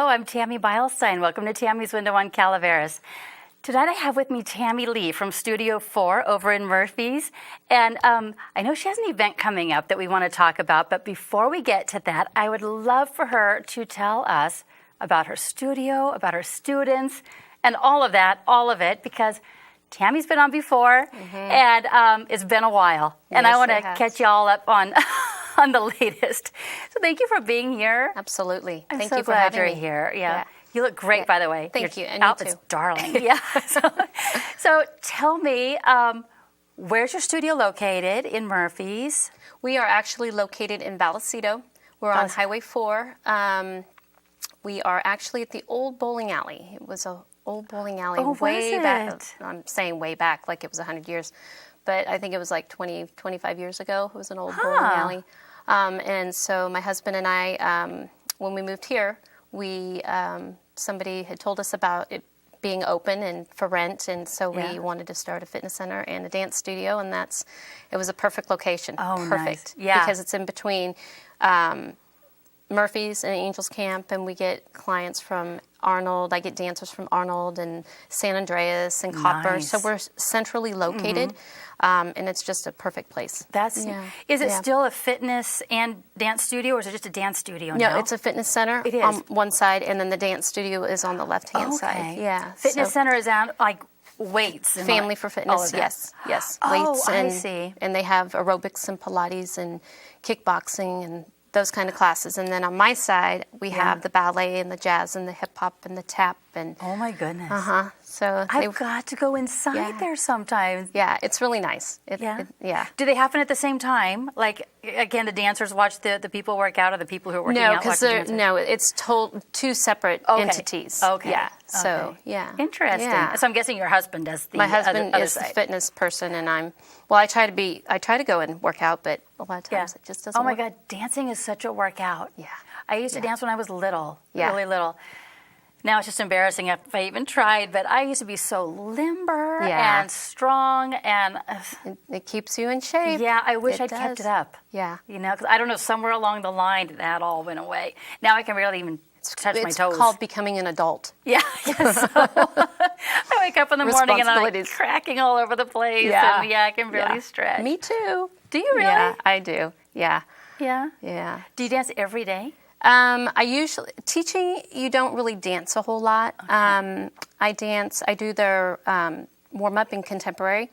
I'm Tammy Beilstein. Welcome to Tammy's Window on Calaveras. Tonight I have with me Tammy Lee from Studio 4 over in Murphy's. And I know she has an event coming up that we want to talk about, but before we get to that, I would love for her to tell us about her studio, about her students, and all of that, all of it, because Tammy's been on before, and it's been a while. And Yes, I want to it has. catch you all up on on the latest. So thank you for being here. Absolutely. I'm Thank so you for glad having you're me. here. Yeah. You look great, by the way. Thank Your you, and you outfit's too. darling. Yeah. So tell me, where's your studio located in Murphy's? We are actually located in Vallecito. We're on Highway 4. We are actually at the old bowling alley. It was an old bowling alley way back. I'm saying way back like it was 100 years. But I think it was like 20, 25 years ago. It was an old bowling alley. And so my husband and I, when we moved here, we somebody had told us about it being open and for rent, and so we wanted to start a fitness center and a dance studio, and it was a perfect location. Oh, perfect. Nice. Yeah. Because it's in between Murphy's and Angels Camp, and we get clients from Arnold. I get dancers from Arnold and San Andreas and Copper. Nice. So we're centrally located, and it's just a perfect place. Is it still a fitness and dance studio, or is it just a dance studio? No, it's a fitness center It is. on one side, and then the dance studio is on the left-hand side. Yeah. Fitness center is on like weights. And Family for fitness, all of that. yes. Oh, Weights I and, see. And they have aerobics and Pilates and kickboxing and those kind of classes. And then on my side, we have the ballet and the jazz and the hip-hop and the tap. And Oh, my goodness. So I've got to go inside there sometimes. yeah, it's really nice. Yeah. Do they happen at the same time? Like, again, the dancers watch the people work out, or the people who are working No, out watch because the dancers? it's two separate entities. Okay. Yeah. So, Okay. yeah. Interesting. Yeah. So I'm guessing your husband does the My husband other is the side. fitness person, and I try to go and work out, but a lot of times it just doesn't Oh, my work. God. Dancing is such a workout. Yeah. I used to dance when I was little, Yeah. really little. Now it's just embarrassing if I even tried, but I used to be so limber and strong, and It keeps you in shape. I wish It I'd kept does. it up. Yeah. You know, because I don't know, somewhere along the line that all went away. Now I can barely even touch my toes. It's called becoming an adult. Yeah, so I wake up in the morning and I'm like Responsibilities. cracking all over the place, Yeah. and I can barely stretch. Me too. Do you really? Yeah, I do. Yeah. Yeah. Yeah. Do you dance every day? I usually teaching. You don't really dance a whole lot. Okay. I dance. I do their warm up in contemporary.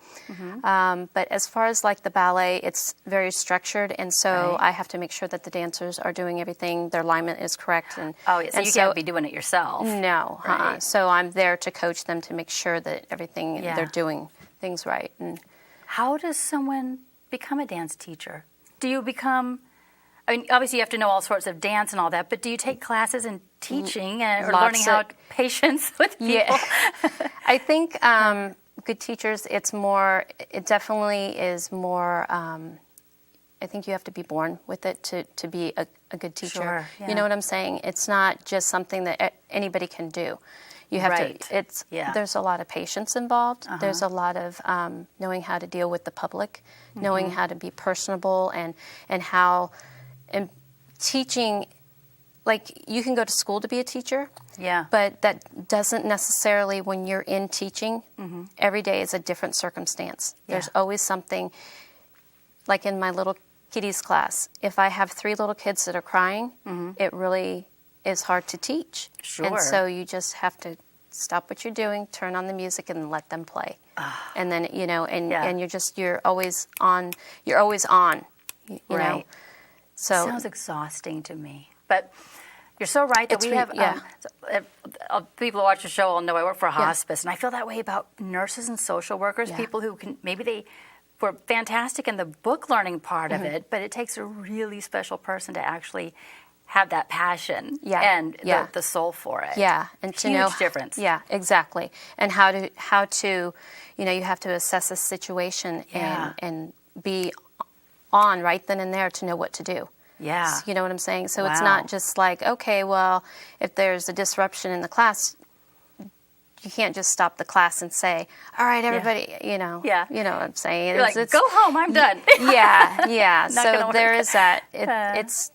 But as far as like the ballet, it's very structured, and so I have to make sure that the dancers are doing everything. Their alignment is correct. And Oh, yeah, so and you can't be doing it yourself. No. Right. So I'm there to coach them to make sure that everything they're doing things right. And How does someone become a dance teacher? Do you become, I mean, obviously you have to know all sorts of dance and all that, but do you take classes in teaching or Lots learning how of- patience with people? Yeah. I think good teachers, it definitely is more, I think you have to be born with it to be a good teacher. Sure, yeah. You know what I'm saying? It's not just something that anybody can do. You have to, there's a lot of patience involved. There's a lot of knowing how to deal with the public, knowing how to be personable and how, and teaching, like you can go to school to be a teacher. Yeah. But that doesn't necessarily, when you're in teaching, every day is a different circumstance. There's always something, like in my little kiddies class, if I have 3 little kids that are crying, it really is hard to teach. Sure. And so you just have to stop what you're doing, turn on the music, and let them play. And then, and you're always on, you know. So Sounds exhausting to me. But you're so right that we have people who watch the show will know I work for a hospice, and I feel that way about nurses and social workers, people who can, maybe they were fantastic in the book learning part of it, but it takes a really special person to actually have that passion and the soul for it. Yeah, and to Huge know difference. Yeah, exactly. And how to, you have to assess a situation and be on right then and there to know what to do. Yeah. You know what I'm saying? So it's not just like, okay, well, if there's a disruption in the class, you can't just stop the class and say, all right, everybody, you know what I'm saying? You're like, go home, I'm done. Yeah. Not gonna So there work. is that. It's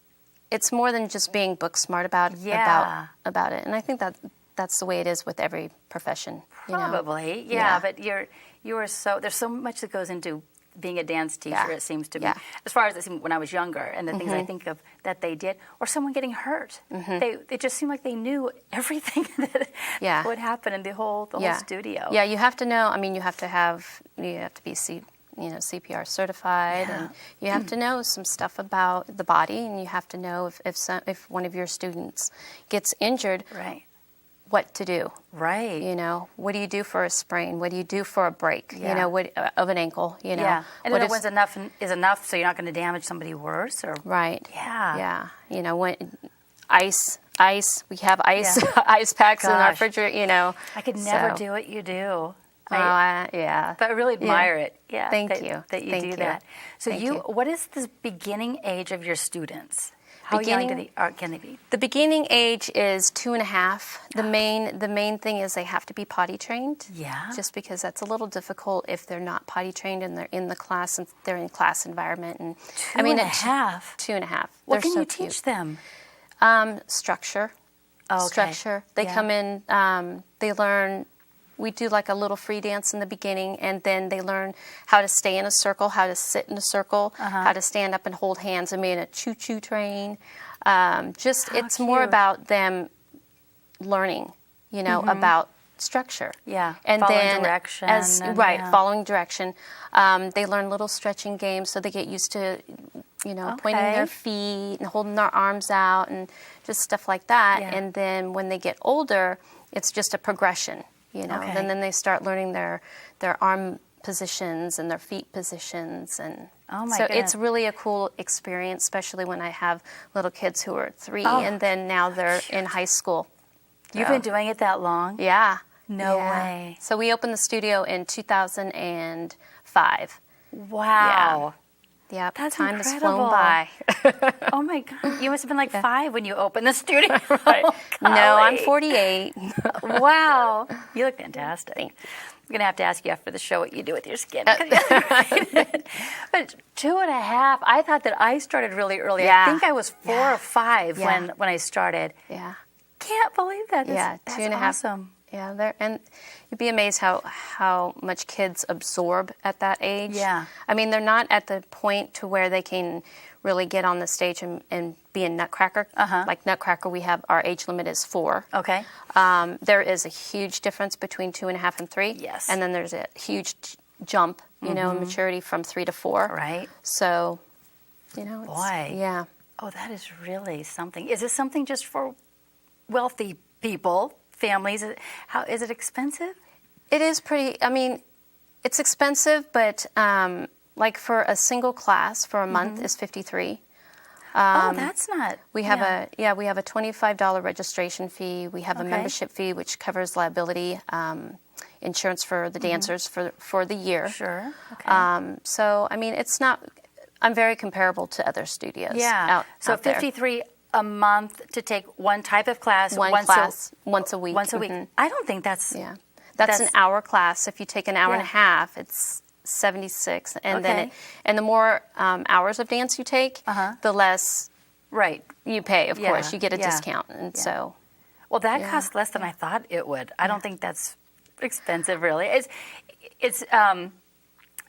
it's more than just being book smart about it. And I think that's the way it is with every profession. Probably, yeah. But you are so, there's so much that goes into being a dance teacher, it seems to me. As far as it seemed when I was younger, and the things I think of that they did, or someone getting hurt. It just seemed like they knew everything that would happen in the whole studio. Yeah, you have to know. I mean, you have to be CPR certified, and you have to know some stuff about the body, and you have to know if one of your students gets injured, what to do. Right. What do you do for a sprain? What do you do for a break? What of an ankle? Yeah. And what is enough is enough, so you're not going to damage somebody worse, or right. Yeah. Yeah. When ice. We have ice ice packs in our refrigerator. I could never do what you do. But I really admire it. Yeah, Thank you that you do that. So what is the beginning age of your students? How young can they be? The beginning age is 2.5. The main thing is they have to be potty trained. Yeah. Just because that's a little difficult if they're not potty trained and they're in the class and they're in class environment. And 2.5. 2.5. What can you teach them? Structure. Okay. Structure. They come in. They learn. We do like a little free dance in the beginning, and then they learn how to stay in a circle, how to sit in a circle, how to stand up and hold hands. I'm in a choo-choo train. It's more about them learning, about structure. Yeah, and following direction. Following direction. They learn little stretching games, so they get used to, pointing their feet and holding their arms out and just stuff like that. Yeah. And then when they get older, it's just a progression. Then they start learning their arm positions and their feet positions, and it's really a cool experience, especially when I have little kids who are 3 and then now they're in high school. You've been doing it that long? Yeah. No way. So we opened the studio in 2005. Wow. Yeah, that's time incredible. has flown by. Oh my God. You must have been like 5 when you opened the studio. Right. No, I'm 48. Wow. You look fantastic. I'm going to have to ask you after the show what you do with your skin. But 2.5, I thought that I started really early. Yeah. I think I was 4 or 5 when I started. Yeah. Can't believe that. That's 2.5. awesome. Yeah, and you'd be amazed how much kids absorb at that age. Yeah. I mean, they're not at the point to where they can really get on the stage and be a nutcracker. Like Nutcracker, our age limit is 4. Okay. There is a huge difference between 2.5 and 3. Yes. And then there's a huge jump, in maturity from 3 to 4. Right. So, Boy. Yeah. Oh, that is really something. Is this something just for wealthy people? Families, how is it expensive? It is pretty. I mean, it's expensive, but like for a single class for a month is $53. That's not. We have a $25 registration fee. We have a membership fee which covers liability insurance for the dancers for the year. Sure. Okay. So I mean, it's not. I'm very comparable to other studios. Yeah. So out there. 53 a month to take one type of class. Once a week. Once a week. I don't think that's. Yeah. That's an hour class. If you take an hour and a half, it's $76, and then the more hours of dance you take, the less you pay. Of course, you get a discount, and so. Well, that costs less than I thought it would. I don't think that's expensive, really. It's.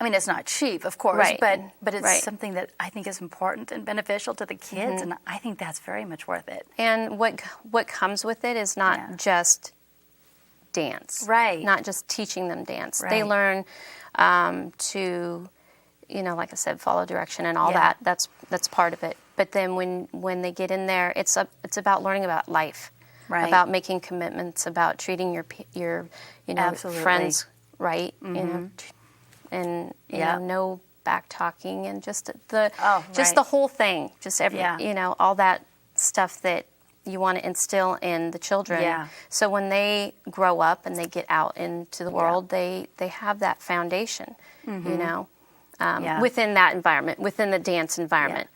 I mean, it's not cheap, of course, but it's something that I think is important and beneficial to the kids, and I think that's very much worth it. And what comes with it is not just dance, not just teaching them dance. They learn to, like I said, follow direction and all that. That's part of it. But then when they get in there, it's about learning about life, about making commitments, about treating your friends right, and no back talking, and just the whole thing, just all that stuff that you want to instill in the children. Yeah. So when they grow up and they get out into the world, they have that foundation, within that environment, within the dance environment.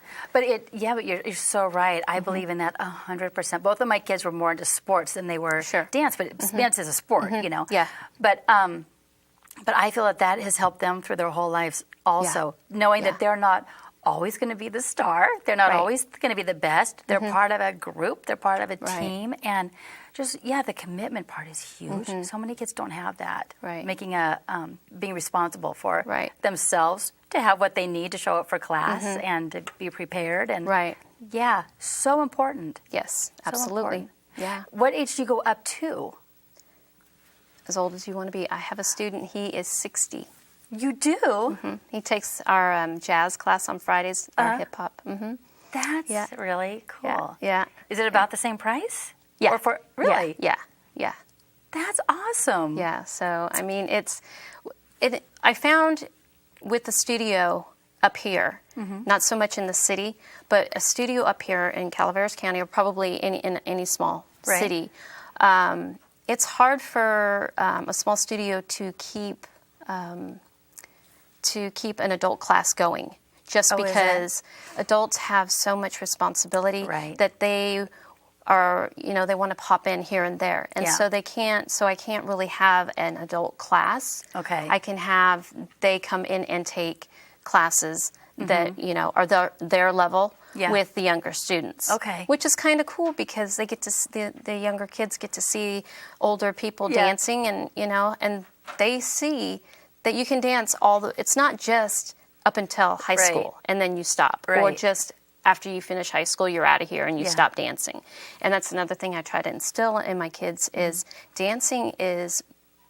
Yeah. But you're so right. I believe in that 100%. Both of my kids were more into sports than they were dance, but dance is a sport, Yeah. But I feel that has helped them through their whole lives also, knowing that they're not always going to be the star. They're not Right. always going to be the best. They're part of a group. They're part of a Right. team. And just, the commitment part is huge. So many kids don't have that. Right. Making being responsible for Right. themselves to have what they need to show up for class and to be prepared. And Right. yeah, so important. Yes, So absolutely. important. Yeah. What age do you go up to? As old as you want to be. I have a student, he is 60. You do? He takes our jazz class on Fridays, our hip hop. That's Yeah. really cool. Yeah. Is it about the same price? Yeah. Or for really? Yeah. Yeah. That's awesome. Yeah. So, I mean, I found with the studio up here, not so much in the city, but a studio up here in Calaveras County, or probably in any small Right. city, it's hard for a small studio to keep an adult class going, just Oh, is it? because adults have so much responsibility Right. that they are, they want to pop in here and there, and Yeah. so they can't. So I can't really have an adult class. Okay. I can have they come in and take classes that are their level Yeah. with the younger students. Okay. Which is kind of cool because they get to the younger kids get to see older people Yeah. dancing, and and they see that you can dance it's not just up until high Right. school and then you stop, or Right. just after you finish high school you're out of here and you Yeah. stop dancing. And that's another thing I try to instill in my kids is dancing is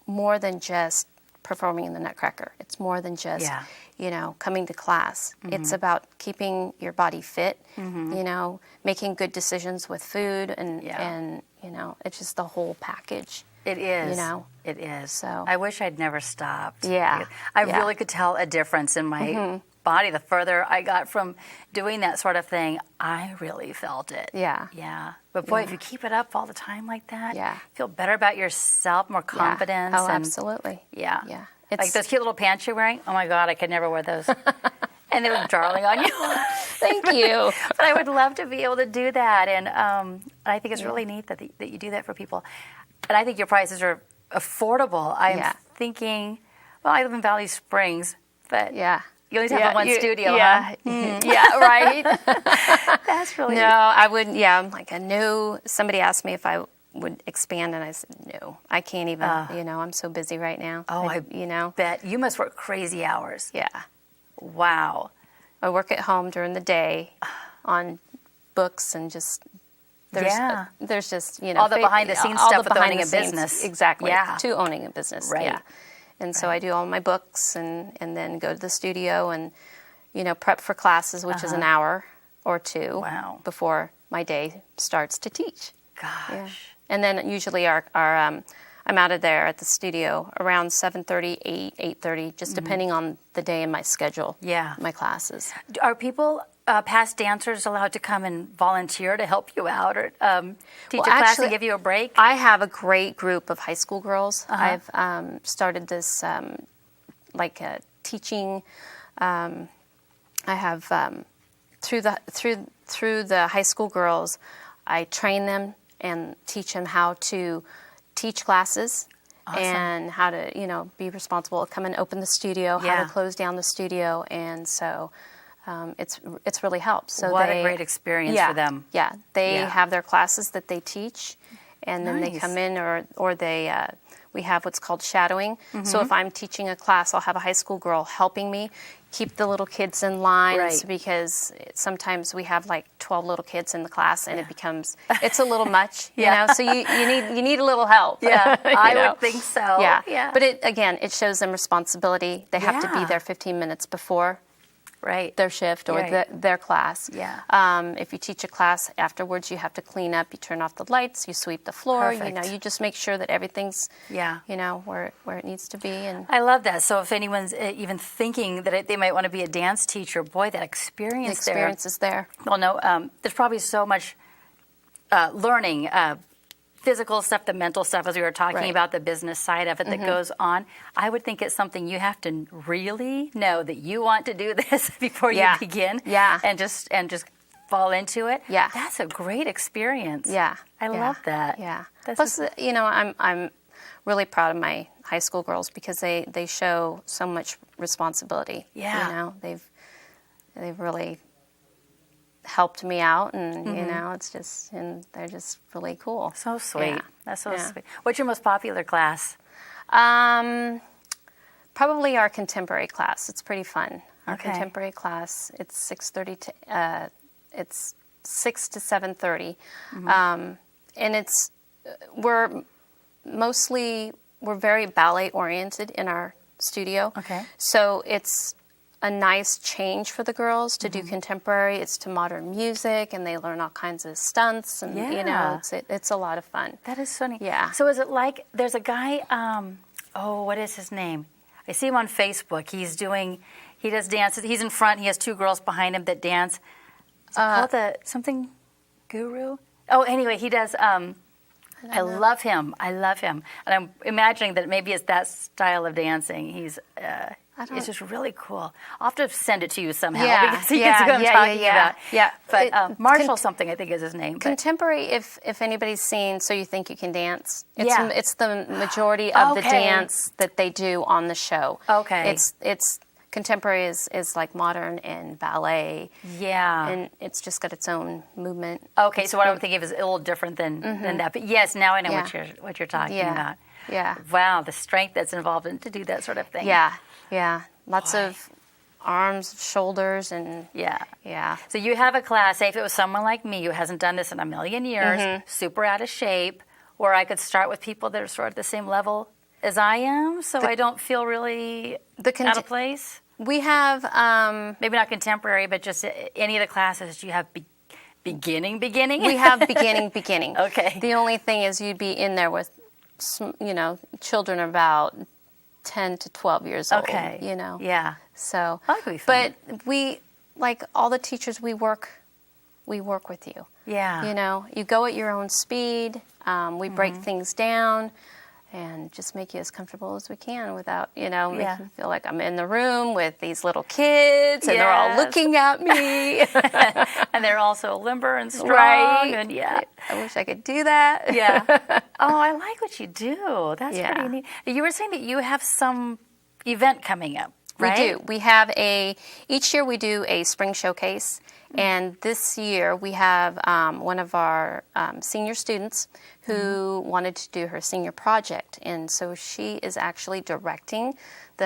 more than just performing in the Nutcracker. It's more than just Yeah. coming to class. It's about keeping your body fit, making good decisions with food, and it's just the whole package. It is. It is. So- I wish I'd never stopped. Yeah. I Yeah. really could tell a difference in my body. The further I got from doing that sort of thing, I really felt it. Yeah. Yeah. But boy, if you keep it up all the time like that, Yeah. feel better about yourself, more confidence. Yeah. Oh, and, absolutely. Yeah. Yeah. Like those cute little pants you're wearing. Oh my God, I could never wear those. And they look darling on you. Thank you. But I would love to be able to do that. And I think it's really neat that you do that for people. And I think your prices are affordable. I'm Yeah. thinking, well, I live in Valley Springs, but Yeah. you only have one studio, Yeah. huh? Yeah, right. That's really No, I wouldn't. Yeah, I'm like, I knew somebody asked me if I would expand, and I said, no, I can't even, I'm so busy right now. Oh, I bet. You must work crazy hours. Yeah. Wow. I work at home during the day on books and just, there's just, all the behind-the-scenes all stuff the with owning a behind-the-scenes- business. Exactly. Yeah. To owning a business. Right. Yeah. And so I do all my books and then go to the studio and, prep for classes, which is an hour or two Wow. before my day starts to teach. Gosh. Yeah. And then usually I'm out of there at the studio around 7:30, 8:30, just depending on the day and my schedule. Yeah. My classes. Are people, past dancers, allowed to come and volunteer to help you out or teach a class actually, and give you a break? I have a great group of high school girls. Uh-huh. I've started this teaching. I have through the high school girls, I train them and teach them how to teach classes. Awesome. And how to, be responsible, come and open the studio, how Yeah. to close down the studio, and so it's really helped. So What a great experience for them. Yeah, they Yeah. have their classes that they teach, and then they Nice. come in, or they we have what's called shadowing. Mm-hmm. So if I'm teaching a class, I'll have a high school girl helping me keep the little kids in line, Right. because sometimes we have like 12 little kids in the class, and it's a little much, Yeah. So you need a little help. Yeah, I know? would think so. Yeah. Yeah. But it shows them responsibility. They have to be Yeah. there 15 minutes before Right. their shift or Right. their class. Yeah. If you teach a class afterwards, you have to clean up. You turn off the lights. You sweep the floor. Perfect. You just make sure that everything's Yeah. where it needs to be. And I love that. So if anyone's even thinking that they might want to be a dance teacher, boy, that the experience experience is there. Well, no, there's probably so much learning, physical stuff, the mental stuff, as we were talking Right. about, the business side of it that goes on. I would think it's something you have to really know that you want to do this before Yeah. you begin. Yeah. And just fall into it. Yeah. That's a great experience. Yeah. I Yeah. love that. Yeah. That's Plus, I'm really proud of my high school girls because they show so much responsibility. Yeah. they've really helped me out, and Mm-hmm. you know, and they're just really cool. So sweet. Yeah. That's so Yeah. sweet. What's your most popular class? Probably our contemporary class. It's pretty fun. Our Okay. contemporary class. It's 6 to 7:30, and we're very ballet oriented in our studio. Okay. So it's a nice change for the girls to do contemporary. It's to modern music, and they learn all kinds of stunts, and you know, it's a lot of fun. That is so neat. Yeah. So is it like there's a guy? What is his name? I see him on Facebook. He does dances. He's in front. He has two girls behind him that dance. Is it called something Guru? Oh, anyway, he does. I love him. And I'm imagining that maybe it's that style of dancing. It's just really cool. I'll have to send it to you somehow because he can see what I'm talking about. Yeah. But Marshall something, I think, is his name. But Contemporary, if anybody's seen So You Think You Can Dance, Yeah. it's the majority of the Okay. dance that they do on the show. Okay. It's contemporary is like modern and ballet, yeah. and it's just got its own movement. Okay, so what I'm thinking of is a little different than that. But yes, now I know Yeah. what you're talking Yeah. about. Yeah. Wow, the strength that's involved to do that sort of thing. Yeah. Lots of arms, shoulders, and Yeah. So you have a class, say if it was someone like me who hasn't done this in a million years, super out of shape, where I could start with people that are sort of the same level as I am, so I don't feel really out of place. We have Maybe not contemporary, but just any of the classes. Do you have beginning? we have beginning. Okay. The only thing is you'd be in there with, children about 10 to 12 years old. Okay. Yeah. So, That could be fun. but we, like all the teachers we work with you. Yeah. You go at your own speed. We break things down and just make you as comfortable as we can without, making you feel like I'm in the room with these little kids and they're all Yes. looking at me. And they're also limber and strong. Right. And yeah. I wish I could do that. Yeah. Oh, I like what you do. That's Yeah. pretty neat. You were saying that you have some event coming up, right? We do. We have each year we do a spring showcase. And this year we have one of our senior students who wanted to do her senior project. And so she is actually directing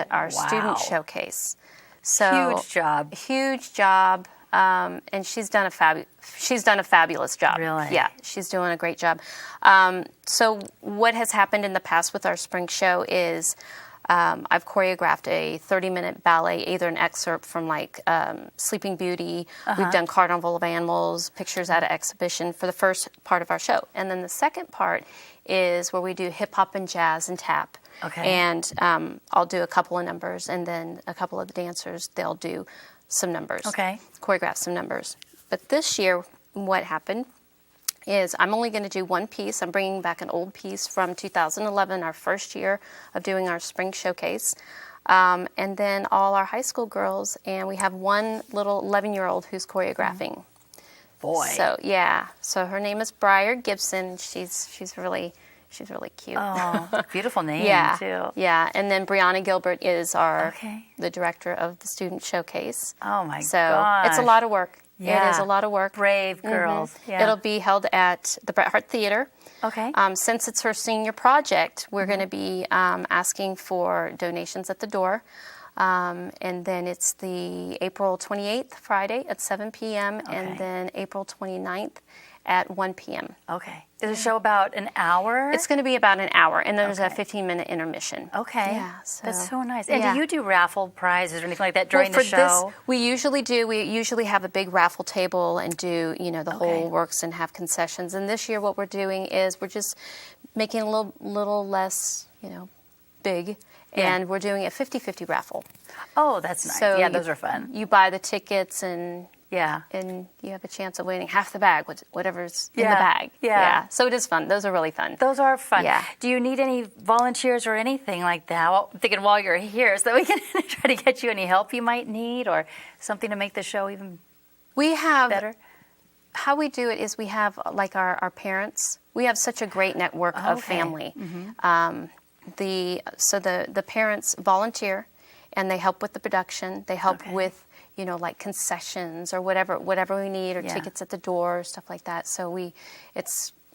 our student showcase. So Huge job. And she's done a fabulous job. Really? Yeah, she's doing a great job. So what has happened in the past with our spring show is I've choreographed a 30-minute ballet, either an excerpt from like Sleeping Beauty. We've done Carnival of Animals, pictures at an exhibition for the first part of our show. And then the second part is where we do hip hop and jazz and tap. Okay. And I'll do a couple of numbers, and then a couple of the dancers, they'll do some numbers. Okay. Choreograph some numbers. But this year, what happened is I'm only going to do one piece. I'm bringing back an old piece from 2011, our first year of doing our spring showcase. And then all our high school girls, and we have one little 11-year-old who's choreographing. Boy. So, yeah. So her name is Briar Gibson. She's really cute. Oh, beautiful name, too. Yeah. And then Brianna Gilbert is Okay. the director of the student showcase. Oh, my So gosh. it's a lot of work. Yeah. It is a lot of work. Brave girls. Yeah. It'll be held at the Bret Harte Theater. Okay. Since it's her senior project, we're going to be asking for donations at the door. And then it's the April 28th, Friday at 7 p.m. Okay. And then April 29th at 1 p.m. Okay. Is the show about an hour? It's going to be about an hour, and there's a Okay. 15-minute intermission. Okay. Yeah, That's so nice. And yeah. do you do raffle prizes or anything like that during for the show? This, we usually do. We usually have a big raffle table and do, the whole works and have concessions. And this year what we're doing is we're just making a little less, big. Yeah. And we're doing a 50-50 raffle. Oh, that's nice. So yeah, those are fun. You buy the tickets and Yeah. you have a chance of winning half the bag, whatever's in the Yeah. bag. Yeah. So it is fun. Those are really fun. Those are fun. Yeah. Do you need any volunteers or anything like that? Well, I'm thinking while you're here so that we can try to get you any help you might need or something to make the show even We have better. How we do it is we have like our parents. We have such a great network of Okay. family. The parents volunteer, and they help with the production. They help with like concessions or whatever we need, or tickets at the door, stuff like that. So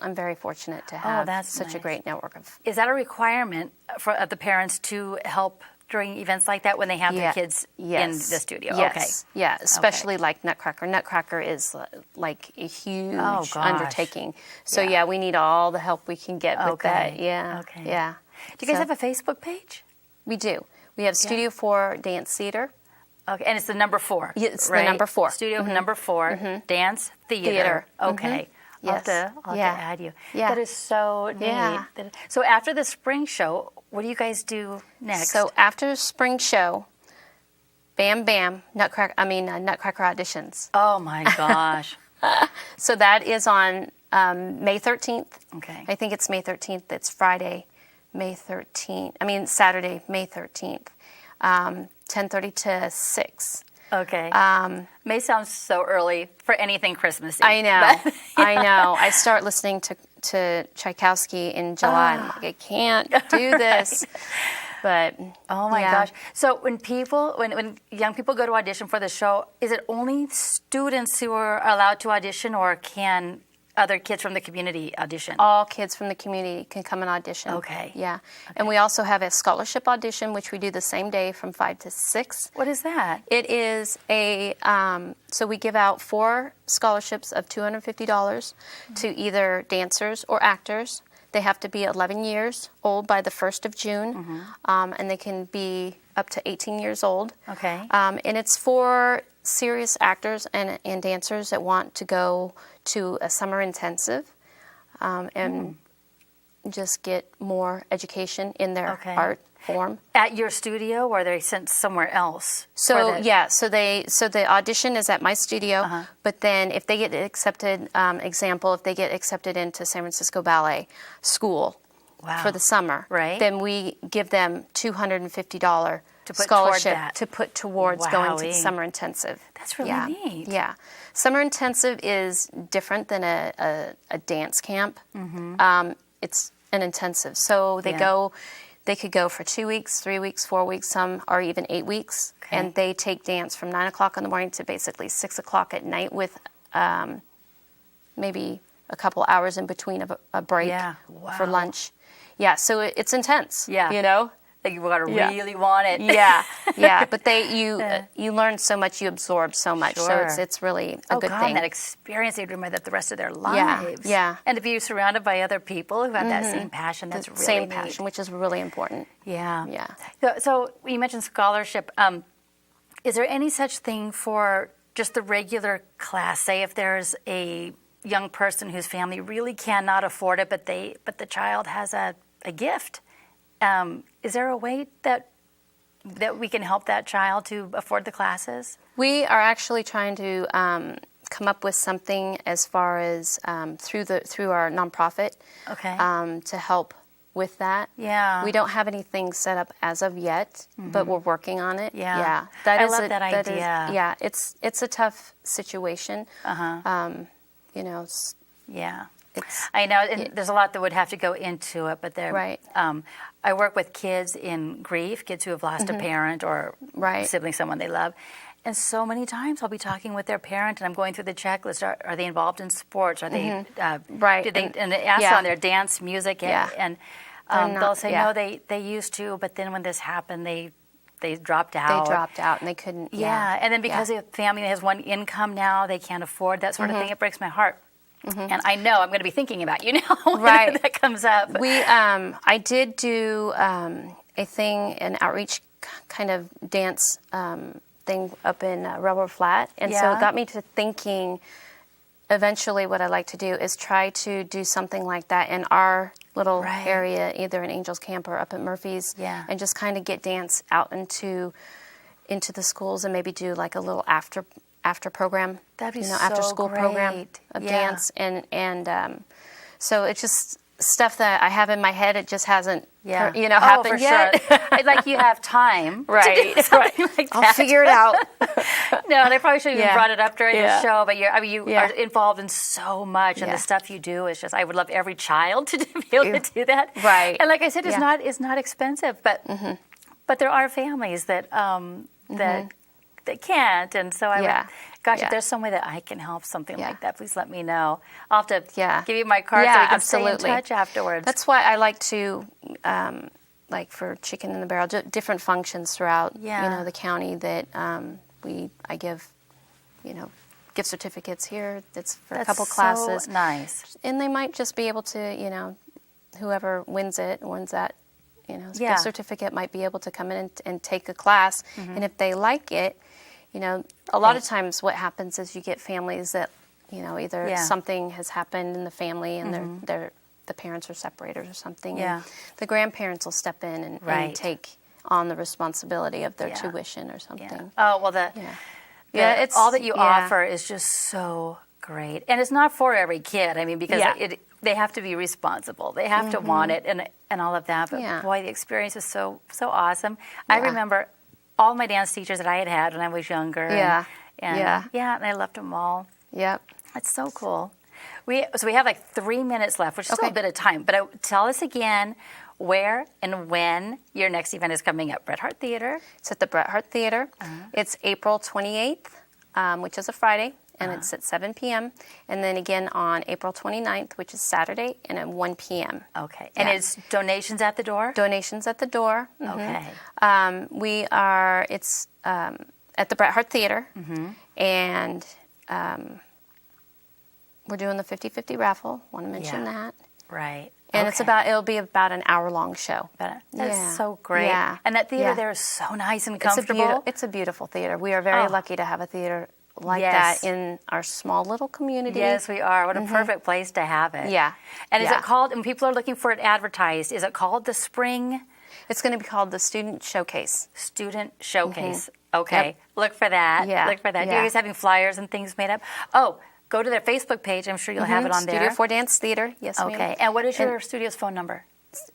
I'm very fortunate to have such a great network of. Is that a requirement of the parents to help during events like that when they have their kids in the studio? Yes. Okay. Yeah, especially like Nutcracker. Nutcracker is like a huge undertaking. So we need all the help we can get with that. Yeah. Okay. Yeah. Do you guys have a Facebook page? We do. We have Studio 4 Dance Theater. Okay, and it's the number 4. Yeah, it's right? the number 4. Studio number 4, Dance Theater. Okay. Yes. I'll have to add you. Yeah. That is so neat. Yeah. So after the spring show, what do you guys do next? So after the spring show, bam, bam, Nutcracker auditions. Oh my gosh. So that is on May 13th. Okay. I think it's May 13th. It's Friday, May 13th. Saturday, May 13th, 10:30 to 6. Okay. May sound so early for anything Christmassy. I know. I know. I start listening to Tchaikovsky in July. And I'm like, I can't do this. But oh my gosh. So when young people go to audition for the show, is it only students who are allowed to audition, or can other kids from the community audition? All kids from the community can come and audition. Okay. Yeah. Okay. And we also have a scholarship audition, which we do the same day from 5 to 6. What is that? It is so we give out 4 scholarships of $250 to either dancers or actors. They have to be 11 years old by the 1st of June, and they can be up to 18 years old. Okay. And it's for serious actors and dancers that want to go to a summer intensive and just get more education in their art form. At your studio, or are they sent somewhere else? So the audition is at my studio, but then if they get accepted, if they get accepted into San Francisco Ballet School for the summer, then we give them $250 scholarship to put towards going to the summer intensive. That's really neat. Yeah. Summer intensive is different than a dance camp. It's an intensive. So they could go for 2 weeks, 3 weeks, 4 weeks, some are even 8 weeks. And they take dance from 9 o'clock in the morning to basically 6 o'clock at night with maybe a couple hours in between of a break for lunch. Yeah, so it's intense, you know? Like you got to really want it. Yeah. But you learn so much, you absorb so much, so it's really a good thing. And that experience, they remember that the rest of their lives. Yeah. And to be surrounded by other people who have that same passion, that's really same neat. passion, which is really important. Yeah. So you mentioned scholarship. Is there any such thing for just the regular class? Say if there's a young person whose family really cannot afford it, but the child has a gift. Is there a way that we can help that child to afford the classes? We are actually trying to come up with something as far as through our nonprofit to help with that. Yeah. We don't have anything set up as of yet, but we're working on it. Yeah. I love that idea. It's a tough situation. I know, and there's a lot that would have to go into it, but I work with kids in grief, kids who have lost a parent or sibling, someone they love. And so many times I'll be talking with their parent, and I'm going through the checklist. Are they involved in sports? Are they and they ask on their dance, music, and they'll say no, they used to, but then when this happened, they dropped out. They dropped out and they couldn't. And then because the family has one income now, they can't afford that sort of thing. It breaks my heart. And I know I'm going to be thinking about you now when that comes up. I did do a thing, an outreach kind of dance thing up in Railroad Flat. And so it got me to thinking, eventually what I'd like to do is try to do something like that in our little area, either in Angels Camp or up at Murphy's, and just kind of get dance out into the schools and maybe do like a little after program, that'd be after school program of dance, and so it's just stuff that I have in my head. It just hasn't, happened yet. Sure. Like you have time, to do something like that. I'll figure it out. No, they probably should have even brought it up during the show. But you are involved in so much, and the stuff you do is just. I would love every child to be able to do that. Right. And like I said, it's not expensive, but there are families that that that can't. And so I would, gosh, Yeah. if there's some way that I can help something Yeah. like that, please let me know. I'll have to Yeah. give you my card so Yeah, we can absolutely. stay in touch afterwards. That's why I like to, like for Chicken in the Barrel, different functions throughout, the county that I give, gift certificates here. That's for a couple classes. So nice. And they might just be able to, whoever wins that, gift certificate might be able to come in and take a class. And if they like it, a lot of times what happens is you get families that, either something has happened in the family and the parents are separated or something. Yeah. And the grandparents will step in and take on the responsibility of their tuition or something. Yeah. Oh, well, it's all that you offer is just so great. And it's not for every kid. I mean, because they have to be responsible. They have to want it and all of that. But boy, the experience is so awesome. I remember all my dance teachers that I had when I was younger. And I loved them all. Yep. That's so cool. So we have like 3 minutes left, which is still a bit of time. But tell us again where and when your next event is coming up. Bret Harte Theater. It's at the Bret Harte Theater. It's April 28th, which is a Friday, and it's at 7 p.m. And then again on April 29th, which is Saturday, and at 1 p.m. Okay. And it's donations at the door? Donations at the door. Okay. It's at the Bret Harte Theater, and we're doing the 50-50 raffle. Want to mention that. Right. And it'll be about an hour-long show. That's so great. Yeah. And that theater there is so nice and comfortable. It's a beautiful theater. We are very lucky to have a theater like that in our small little community. Yes, we are. What a perfect place to have it. Yeah. And is it called, and people are looking for it advertised, is it called the Spring? It's going to be called the Student Showcase. Student Showcase. Okay. Yep. Look for that. Yeah. Look for that. Yeah. You guys having flyers and things made up? Oh, go to their Facebook page. I'm sure you'll have it on there. Studio 4 Dance Theater. Yes, ma'am. Okay. And what is your studio's phone number?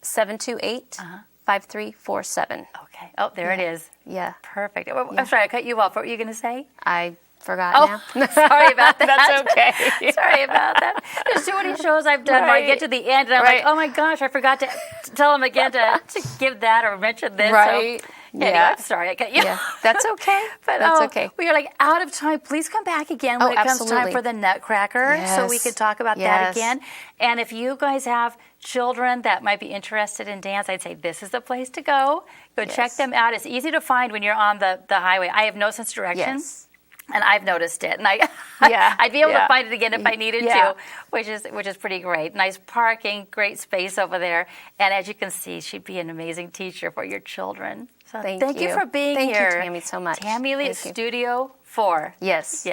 728-5347. Okay. Oh, there it is. Yeah. Perfect. I'm sorry, I cut you off. What were you going to say? I forgot now. Sorry about that. That's okay. Sorry about that. There's too many shows I've done where I get to the end and I'm like, oh my gosh, I forgot to tell them again to give that or mention this. Right. So, anyway, I'm sorry I cut you. Yeah. That's okay. But that's okay. We are like out of time. Please come back again when it comes time for the Nutcracker so we could talk about that again. And if you guys have children that might be interested in dance, I'd say this is the place to go. Go check them out. It's easy to find when you're on the highway. I have no sense of direction. Yes. And I've noticed it, and I'd be able to find it again if I needed to, which is pretty great. Nice parking, great space over there, and as you can see, she'd be an amazing teacher for your children. So thank you for being here. Thank you, Tammy, so much. Tammy Lee, Studio 4. Yes.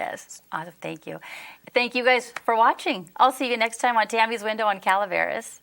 Awesome. Thank you. Thank you guys for watching. I'll see you next time on Tammy's Window on Calaveras.